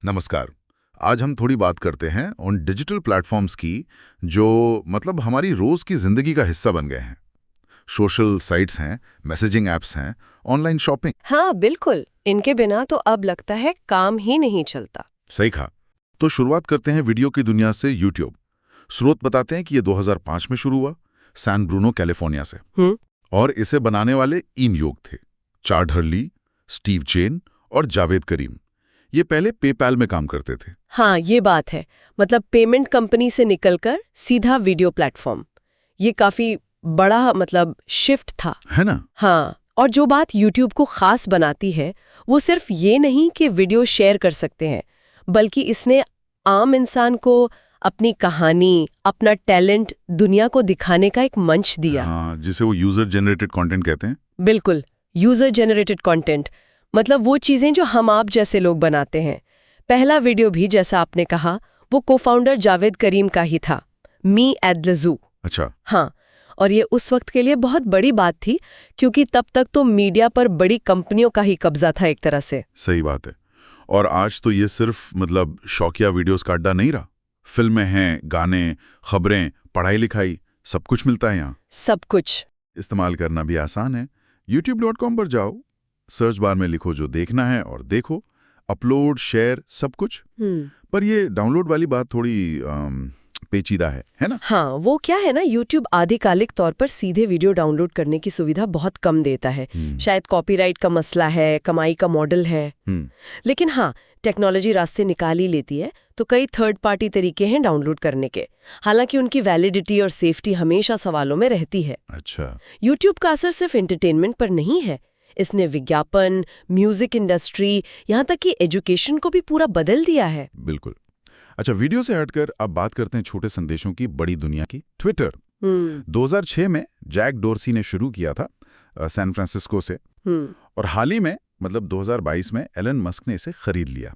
नमस्कार। आज हम थोड़ी बात करते हैं उन डिजिटल प्लेटफॉर्म्स की जो मतलब हमारी रोज की जिंदगी का हिस्सा बन गए हैं। सोशल साइट्स हैं, मैसेजिंग एप्स हैं, ऑनलाइन शॉपिंग। हाँ बिल्कुल, इनके बिना तो अब लगता है काम ही नहीं चलता। सही कहा। तो शुरुआत करते हैं वीडियो की दुनिया से। यूट्यूब स्रोत बताते हैं कि ये 2005 में शुरू हुआ सैन ब्रूनो कैलिफोर्निया से। और इसे बनाने वाले इन योग थे, चाड हर्ली, स्टीव चेन और जावेद करीम। ये पहले पेपैल में काम करते थे। हाँ ये बात है, मतलब पेमेंट कंपनी से निकलकर सीधा वीडियो प्लेटफॉर्म। ये काफी बड़ा मतलब शिफ्ट था, है ना? हाँ। और जो बात YouTube को खास बनाती है वो सिर्फ ये नहीं कि वीडियो शेयर कर सकते हैं, बल्कि इसने आम इंसान को अपनी कहानी, अपना टैलेंट दुनिया को दिखाने का एक मंच दिया। हाँ, जिसे वो यूजर जनरेटेड कंटेंट कहते हैं। बिल्कुल, यूजर जनरेटेड कंटेंट, मतलब वो चीजें जो हम आप जैसे लोग बनाते हैं। पहला वीडियो भी जैसा आपने कहा वो कोफाउंडर जावेद करीम का ही था, मी एट द ज़ू। अच्छा। हाँ, और ये उस वक्त के लिए बहुत बड़ी बात थी क्योंकि तब तक तो मीडिया पर बड़ी कंपनियों का ही कब्जा था एक तरह से। सही बात है। और आज तो ये सिर्फ मतलब शौकिया वीडियोस का अड्डा नहीं रहा। फिल्में हैं, गाने, खबरें, पढ़ाई लिखाई, सब कुछ मिलता है यहाँ। सब कुछ। इस्तेमाल करना भी आसान है। youtube.com पर जाओ, सर्च बार में लिखो जो देखना है और देखो, अपलोड, शेयर, सब कुछ। पर ये डाउनलोड वाली बात थोड़ी पेचीदा है ना? हाँ, वो क्या है ना, YouTube आधिकारिक तौर पर सीधे वीडियो डाउनलोड करने की सुविधा बहुत कम देता है। शायद कॉपीराइट का मसला है, कमाई का मॉडल है। लेकिन हाँ, टेक्नोलॉजी रास्ते निकाल ही लेती है, तो कई थर्ड पार्टी तरीके हैं डाउनलोड करने के। हालांकि उनकी वैलिडिटी और सेफ्टी हमेशा सवालों में रहती है। अच्छा। YouTube का असर सिर्फ एंटरटेनमेंट पर नहीं है, इसने विज्ञापन, म्यूजिक इंडस्ट्री, यहाँ तक कि एजुकेशन को भी पूरा बदल दिया है। बिल्कुल। अच्छा, वीडियो से हटकर अब बात करते हैं छोटे संदेशों की बड़ी दुनिया की। ट्विटर 2006 में जैक डोर्सी ने शुरू किया था सैन फ्रांसिस्को से। और हाल ही में मतलब 2022 में एलन मस्क ने इसे खरीद लिया।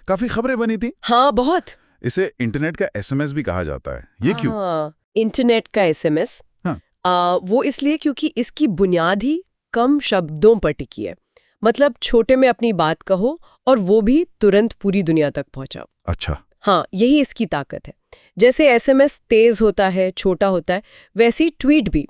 काफी खबरें बनी थी। हाँ बहुत। इसे इंटरनेट का SMS भी कहा जाता है। ये क्यों? इंटरनेट का SMS? हाँ। वो इसलिए क्योंकि इसकी बुनियाद ही कम शब्दों पर टिकी है। मतलब छोटे में अपनी बात कहो और वो भी तुरंत पूरी दुनिया तक पहुंचाओ। अच्छा। हाँ, यही इसकी ताकत है। जैसे SMS तेज होता है, छोटा होता है, वैसे ही ट्वीट भी।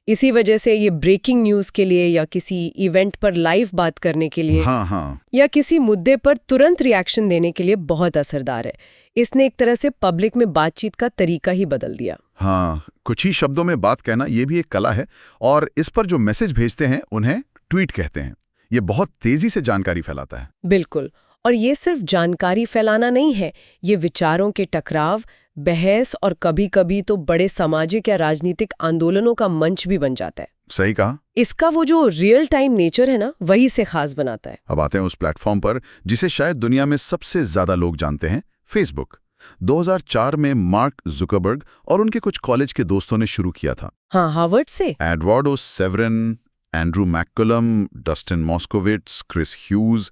इसी वजह से ये ब्रेकिंग न्यूज़ के लिए या किसी इवेंट पर लाइव बात करने के लिए, हाँ। या किसी मुद्दे पर तुरंत रिएक्शन देने के लिए बहुत असरदार है। इसने एक तरह से पब्लिक में बातचीत का तरीका ही बदल दिया। हाँ, कुछ ही शब्दों में बात कहना ये भी एक कला है। और इस पर जो मैसेज भेजते हैं उन्हें ट्वीट कहते हैं। ये बहुत तेजी से जानकारी फैलाता है। बिल्कुल। और ये सिर्फ जानकारी फैलाना नहीं है, ये विचारों के टकराव, बहस और कभी-कभी तो बड़े सामाजिक या राजनीतिक आंदोलनों का मंच भी बन जाता है। सही कहा। इसका वो जो रियल टाइम नेचर है ना, वही से खास बनाता है। अब आते हैं उस प्लेटफॉर्म पर जिसे शायद दुनिया में सबसे ज्यादा लोग जानते हैं, फेसबुक। 2004 में मार्क जुकरबर्ग और उनके कुछ कॉलेज के दोस्तों ने शुरू किया था। हाँ, हार्वर्ड से। Eduardo Saverin, Andrew McCollum, Dustin Moskovitz, Chris Hughes,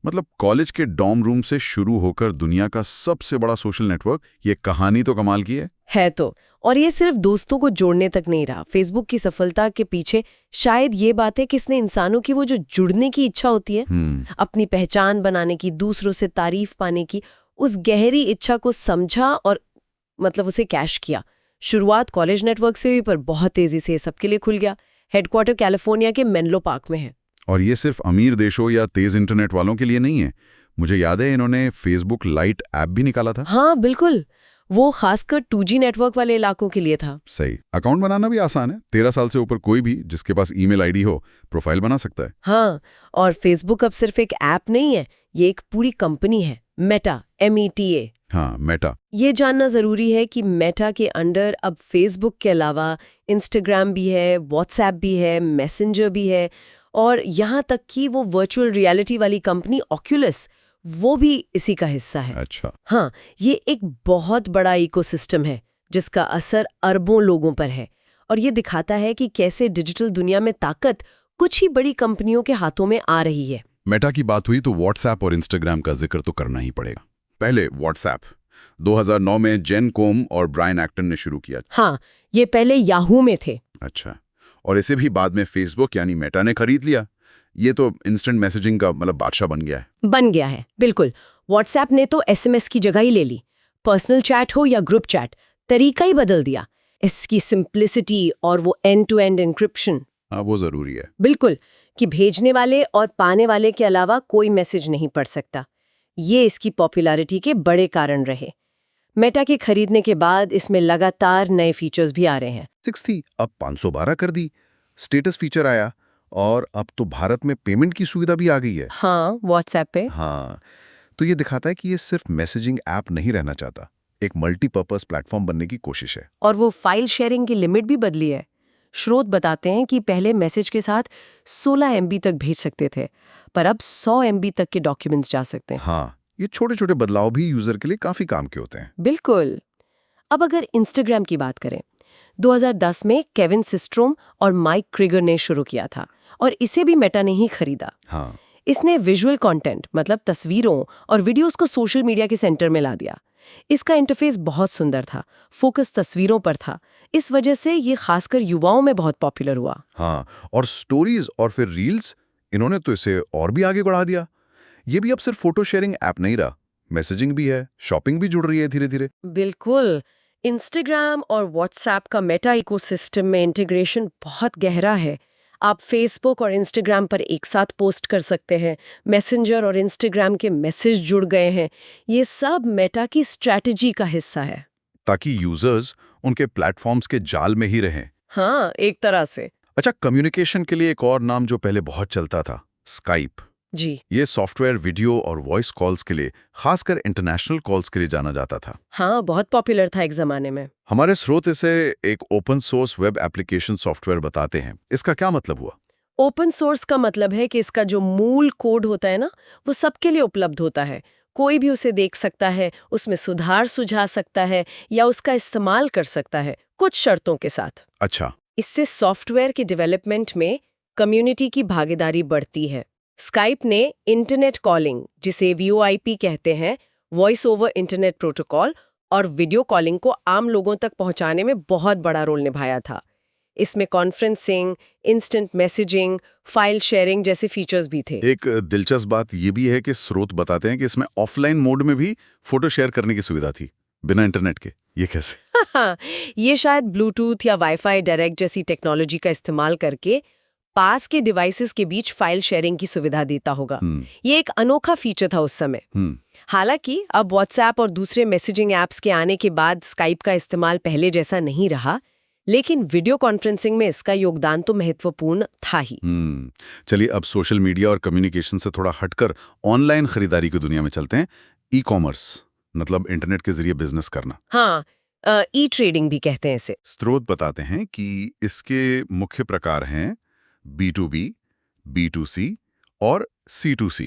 मतलब कॉलेज के डॉर्म रूम से शुरू होकर दुनिया का सबसे बड़ा सोशल नेटवर्क। ये कहानी तो कमाल की है तो। और ये सिर्फ दोस्तों को जोड़ने तक नहीं रहा। फेसबुक की सफलता के पीछे शायद ये बात है कि इसने इंसानों की वो जो जुड़ने की इच्छा होती है, अपनी पहचान बनाने की, दूसरों से तारीफ पाने की, उस गहरी इच्छा को समझा और मतलब उसे कैश किया। शुरुआत कॉलेज नेटवर्क से हुई, पर बहुत तेजी से सबके लिए खुल गया। हेडक्वार्टर कैलिफोर्निया के मेनलो पार्क में है। और ये सिर्फ अमीर देशों या तेज इंटरनेट वालों के लिए नहीं है। मुझे याद है इन्होंने फेसबुक लाइट ऐप भी निकाला था। हाँ बिल्कुल, वो खासकर 2G नेटवर्क वाले इलाकों के लिए था। सही। अकाउंट बनाना भी आसान है। 13 साल से ऊपर कोई भी जिसके पास ईमेल आईडी हो, प्रोफाइल बना सकता है। हाँ, और फेसबुक अब सिर्फ एक ऐप नहीं है, ये एक पूरी कंपनी है, मेटा, META। हाँ, मेटा। ये जानना जरूरी है कि मेटा के अंडर अब फेसबुक के अलावा इंस्टाग्राम भी है, व्हाट्सएप भी है, मैसेंजर भी है, और यहाँ तक कि वो वर्चुअल रियलिटी वाली कंपनी ऑक्यूलस, वो भी इसी का हिस्सा है। अच्छा। हाँ, ये एक बहुत बड़ा इकोसिस्टम है जिसका असर अरबों लोगों पर है, और ये दिखाता है कि कैसे डिजिटल दुनिया में ताकत कुछ ही बड़ी कंपनियों के हाथों में आ रही है। मेटा की बात हुई तो व्हाट्सएप और इंस्टाग्राम का जिक्र तो करना ही पड़ेगा। पहले व्हाट्सएप 2009 में जेन कोम और ब्रायन एक्टन ने शुरू किया। हाँ, ये पहले याहू में थे। अच्छा। और इसे भी बाद में फेसबुक यानी मेटा ने खरीद लिया। ये तो इंस्टेंट मैसेजिंग का मतलब बादशाह बन गया है। बिल्कुल। व्हाट्सएप ने तो एसएमएस की जगह ही ले ली। पर्सनल चैट हो या ग्रुप चैट, तरीका ही बदल दिया। इसकी सिंप्लिसिटी और वो एंड टू एंड एन्क्रिप्शन, वो जरूरी है। बिल्कुल, कि भेजने वाले और पाने वाले के अलावा कोई मैसेज नहीं पढ़ सकता। ये इसकी पॉपुलैरिटी के बड़े कारण रहे। मेटा के खरीदने के बाद इसमें लगातार नए फीचर्स भी आ रहे हैं। 6 थी, अब 512 कर दी। स्टेटस फीचर आया और अब तो भारत में पेमेंट की सुविधा भी आ गई है। हाँ, व्हाट्सएप पे। हाँ, तो ये दिखाता है कि ये सिर्फ मैसेजिंग ऐप नहीं रहना चाहता, एक मल्टीपर्पज प्लेटफॉर्म बनने की कोशिश है। और वो फाइल शेयरिंग की लिमिट भी बदली है। स्रोत बताते हैं कि पहले मैसेज के साथ 16 MB तक भेज सकते थे, पर अब 100 MB तक के डॉक्यूमेंट्स जा सकते हैं। हाँ, ये छोटे छोटे बदलाव भी यूजर के लिए काफी काम के होते हैं। बिल्कुल। अब अगर इंस्टाग्राम की बात करें, 2010 में केविन सिस्ट्रोम और माइक क्रिगर ने शुरू किया था और इसे भी मेटा ने ही खरीदा। हाँ, इसने विजुअल कंटेंट मतलब तस्वीरों और वीडियोस को सोशल मीडिया के सेंटर में ला दिया। इसका इंटरफेस बहुत सुंदर था, फोकस तस्वीरों पर था। इस वजह से ये खासकर युवाओं में बहुत पॉपुलर हुआ। हाँ, और स्टोरीज और फिर रील्स, इन्होंने तो इसे और भी आगे बढ़ा दिया। ये भी अब सिर्फ फोटो शेयरिंग ऐप नहीं रहा, मैसेजिंग भी है, शॉपिंग भी जुड़ रही है धीरे धीरे। बिल्कुल। इंस्टाग्राम और व्हाट्सएप का मेटा इकोसिस्टम में इंटीग्रेशन बहुत गहरा है। आप फेसबुक और इंस्टाग्राम पर एक साथ पोस्ट कर सकते हैं। मैसेंजर और इंस्टाग्राम के मैसेज जुड़ गए हैं। ये सब मेटा की स्ट्रैटेजी का हिस्सा है, ताकि यूजर्स उनके प्लेटफॉर्म्स के जाल में ही रहें। हाँ, एक तरह से। अच्छा, कम्युनिकेशन के लिए एक और नाम जो पहले बहुत चलता था, स्काइप। जी ये सॉफ्टवेयर वीडियो और वॉइस कॉल्स के लिए, खासकर इंटरनेशनल कॉल्स के लिए जाना जाता था। हाँ, बहुत पॉपुलर था एक जमाने में। हमारे स्रोत इसे एक open source web application software बताते हैं। इसका क्या मतलब हुआ? ओपन सोर्स का मतलब है कि इसका जो मूल कोड होता है ना, वो सबके लिए उपलब्ध होता है। कोई भी उसे देख सकता है, उसमें सुधार सुझा सकता है या उसका इस्तेमाल कर सकता है, कुछ शर्तों के साथ। अच्छा, इससे सॉफ्टवेयर के डेवलपमेंट में कम्युनिटी की भागीदारी बढ़ती है। स्काइप ने इंटरनेट कॉलिंग, जिसे VoIP कहते हैं, वॉइस ओवर इंटरनेट प्रोटोकॉल, और वीडियो कॉलिंग को आम लोगों तक पहुंचाने में बहुत बड़ा रोल निभाया था। इसमें conferencing, instant messaging, file sharing जैसे फीचर्स भी थे। एक दिलचस्प बात यह भी है कि स्रोत बताते हैं कि इसमें ऑफलाइन मोड में भी फोटो शेयर करने की सुविधा थी, बिना इंटरनेट के। ये कैसे? ये शायद ब्लूटूथ या वाईफाई डायरेक्ट जैसी टेक्नोलॉजी का इस्तेमाल करके पास के डिवाइसेस के बीच फाइल शेयरिंग की सुविधा देता होगा। ये एक अनोखा फीचर था उस समय। हालांकि अब व्हाट्सएप और दूसरे मैसेजिंग ऐप्स के आने के बाद स्काइप का इस्तेमाल पहले जैसा नहीं रहा, लेकिन वीडियो कॉन्फ्रेंसिंग में इसका योगदान तो महत्वपूर्ण था ही। चलिए, अब सोशल मीडिया और कम्युनिकेशन से थोड़ा हटकर ऑनलाइन खरीदारी की दुनिया में चलते हैं। ई कॉमर्स मतलब इंटरनेट के जरिए बिजनेस करना। हाँ, ई ट्रेडिंग भी कहते हैं इसे। स्रोत बताते हैं कि इसके मुख्य प्रकार हैं B2B, B2C और C2C।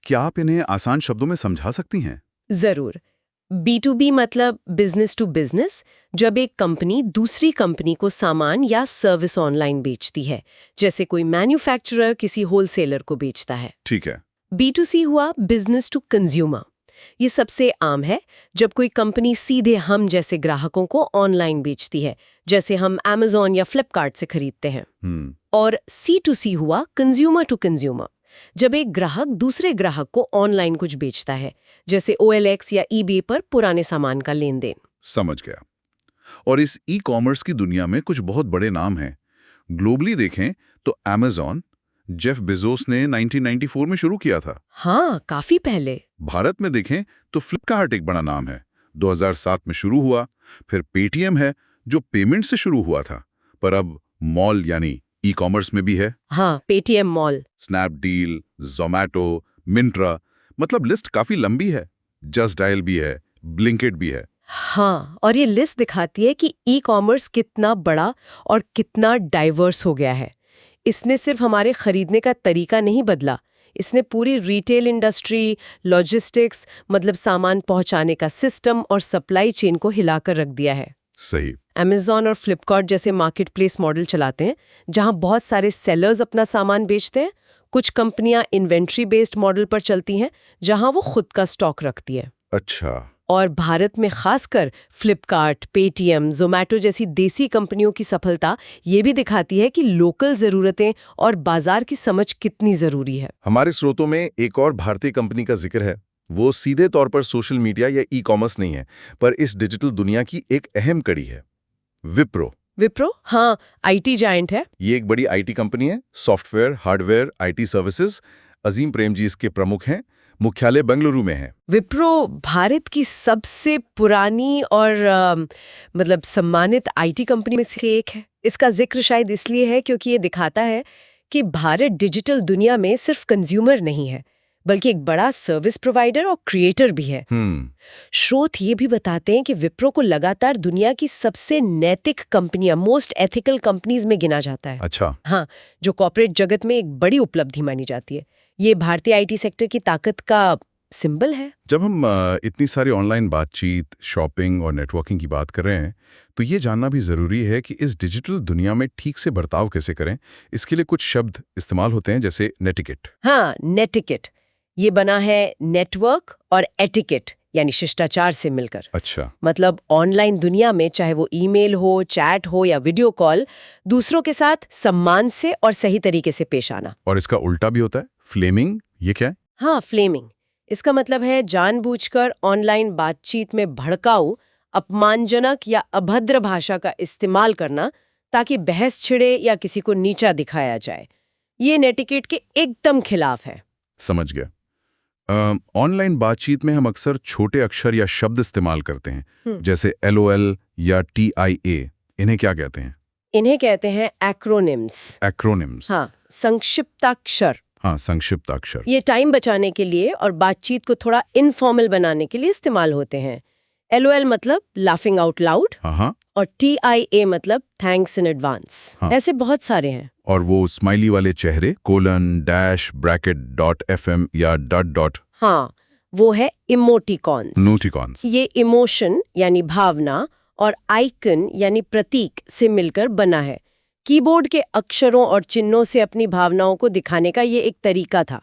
क्या आप इन्हें आसान शब्दों में समझा सकती हैं? जरूर। B2B मतलब बिजनेस टू बिजनेस, जब एक कंपनी दूसरी कंपनी को सामान या सर्विस ऑनलाइन बेचती है, जैसे कोई मैन्युफैक्चरर किसी होलसेलर को बेचता है। ठीक है। B2C हुआ बिजनेस टू कंज्यूमर। ये सबसे आम है, जब कोई कंपनी सीधे हम जैसे ग्राहकों को ऑनलाइन बेचती है, जैसे हम Amazon या फ्लिपकार्ट से खरीदते हैं। और C2C हुआ कंज्यूमर टू कंज्यूमर, जब एक ग्राहक दूसरे ग्राहक को ऑनलाइन कुछ बेचता है, जैसे OLX या eBay पर पुराने सामान का लेन देन। समझ गया। और इस ई कॉमर्स की दुनिया में कुछ बहुत बड़े नाम हैं। ग्लोबली देखें तो Amazon जेफ बेजोस ने 1994 में शुरू किया था। हाँ, काफी पहले। भारत में देखें तो फ्लिपकार्ट एक बड़ा नाम है, 2007 में शुरू हुआ। फिर पेटीएम है जो पेमेंट से शुरू हुआ था, पर अब मॉल यानी ई कॉमर्स में भी है। हाँ, Paytm mall. Snapdeal, Zomato, Myntra, मतलब लिस्ट काफी लंबी है। जस्ट डायल भी है, ब्लिंकिट भी है। हाँ, और ये लिस्ट दिखाती है कि ई कॉमर्स कितना बड़ा और कितना डाइवर्स हो गया है। इसने सिर्फ हमारे खरीदने का तरीका नहीं बदला, इसने पूरी रिटेल इंडस्ट्री, लॉजिस्टिक्स मतलब सामान पहुंचाने का सिस्टम और सप्लाई चेन को हिलाकर रख दिया है। सही। Amazon और फ्लिपकार्ट जैसे मार्केट प्लेस मॉडल चलाते हैं, जहां बहुत सारे सेलर्स अपना सामान बेचते हैं। कुछ कंपनियां इन्वेंट्री बेस्ड मॉडल पर चलती हैं, जहां वो खुद का स्टॉक रखती है। अच्छा। और भारत में खासकर फ्लिपकार्ट, पेटीएम, जोमैटो जैसी देसी कंपनियों की सफलता ये भी दिखाती है कि लोकल ज़रूरतें और बाजार की समझ कितनी ज़रूरी है। हमारे स्रोतों में एक और भारतीय कंपनी का जिक्र है, वो सीधे तौर पर सोशल मीडिया या ई कॉमर्स नहीं है, पर इस डिजिटल दुनिया की एक अहम कड़ी है। विप्रो। विप्रो, हाँ, आईटी जायंट है। ये एक बड़ी आईटी कंपनी है, software, hardware, IT services. Azim Premji इसके प्रमुख हैं, मुख्यालय बेंगलुरु में है। विप्रो भारत की सबसे पुरानी और मतलब सम्मानित आईटी कंपनी में से एक है। इसका जिक्र शायद इसलिए है क्योंकि ये दिखाता है कि भारत डिजिटल दुनिया में सिर्फ कंज्यूमर नहीं है, बल्कि एक बड़ा सर्विस प्रोवाइडर और क्रिएटर भी है। स्रोत ये भी बताते हैं कि विप्रो को लगातार दुनिया की सबसे नैतिक कंपनियां, मोस्ट एथिकल कंपनीज में गिना जाता है। अच्छा। हाँ, जो कॉर्पोरेट जगत में एक बड़ी उपलब्धि मानी जाती है। ये भारतीय आईटी सेक्टर की ताकत का सिंबल है। जब हम इतनी सारी ऑनलाइन बातचीत, शॉपिंग और नेटवर्किंग की बात कर रहे हैं, तो ये जानना भी जरूरी है कि इस डिजिटल दुनिया में ठीक से बर्ताव कैसे करें। इसके लिए कुछ शब्द इस्तेमाल होते हैं, जैसे नेटिकेट। हाँ, नेटिकेट ये बना है नेटवर्क और एटिकेट यानी शिष्टाचार से मिलकर। अच्छा। मतलब ऑनलाइन दुनिया में चाहे वो ईमेल हो, चैट हो या वीडियो कॉल, दूसरों के साथ सम्मान से और सही तरीके से पेश आना। और इसका उल्टा भी होता है, फ्लेमिंग। ये क्या है? हाँ, फ्लेमिंग इसका मतलब है जानबूझकर ऑनलाइन बातचीत में भड़काऊ, अपमानजनक या अभद्र भाषा का इस्तेमाल करना ताकि बहस छिड़े या किसी को नीचा दिखाया जाए। ये नेटिकेट के एकदम खिलाफ है। समझ गया। ऑनलाइन बातचीत में हम अक्सर छोटे अक्षर या शब्द इस्तेमाल करते हैं, जैसे LOL या TIA। इन्हें क्या कहते हैं? इन्हें कहते हैं एक्रोनिम्स। एक्रोनिम्स। हाँ, संक्षिप्ताक्षर। हाँ, संक्षिप्ताक्षर। ये टाइम बचाने के लिए और बातचीत को थोड़ा इनफॉर्मल बनाने के लिए इस्तेमाल होते हैं। LOL मतलब लाफिंग आउट लाउड। हाँ। और TIA मतलब थैंक्स इन एडवांस। ऐसे बहुत सारे हैं। और वो स्माइली वाले चेहरे, कोलन, डैश, ब्रैकेट, .fm या .dot। हाँ, वो है इमोटिकॉन्स। नोटिकॉन्स। ये इमोशन यानी भावना और आइकन यानी प्रतीक से मिलकर बना है। कीबोर्ड के अक्षरों और चिन्हों से अपनी भावनाओं को दिखाने का ये एक तरीका था।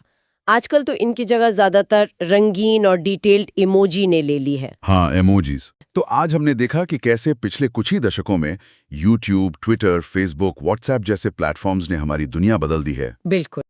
आजकल तो इनकी जगह ज्यादातर रंगीन और डिटेल्ड इमोजी ने ले ली है। हाँ, इमोजीज। तो आज हमने देखा कि कैसे पिछले कुछ ही दशकों में YouTube, ट्विटर, फेसबुक, व्हाट्सएप जैसे प्लेटफॉर्म्स ने हमारी दुनिया बदल दी है। बिल्कुल।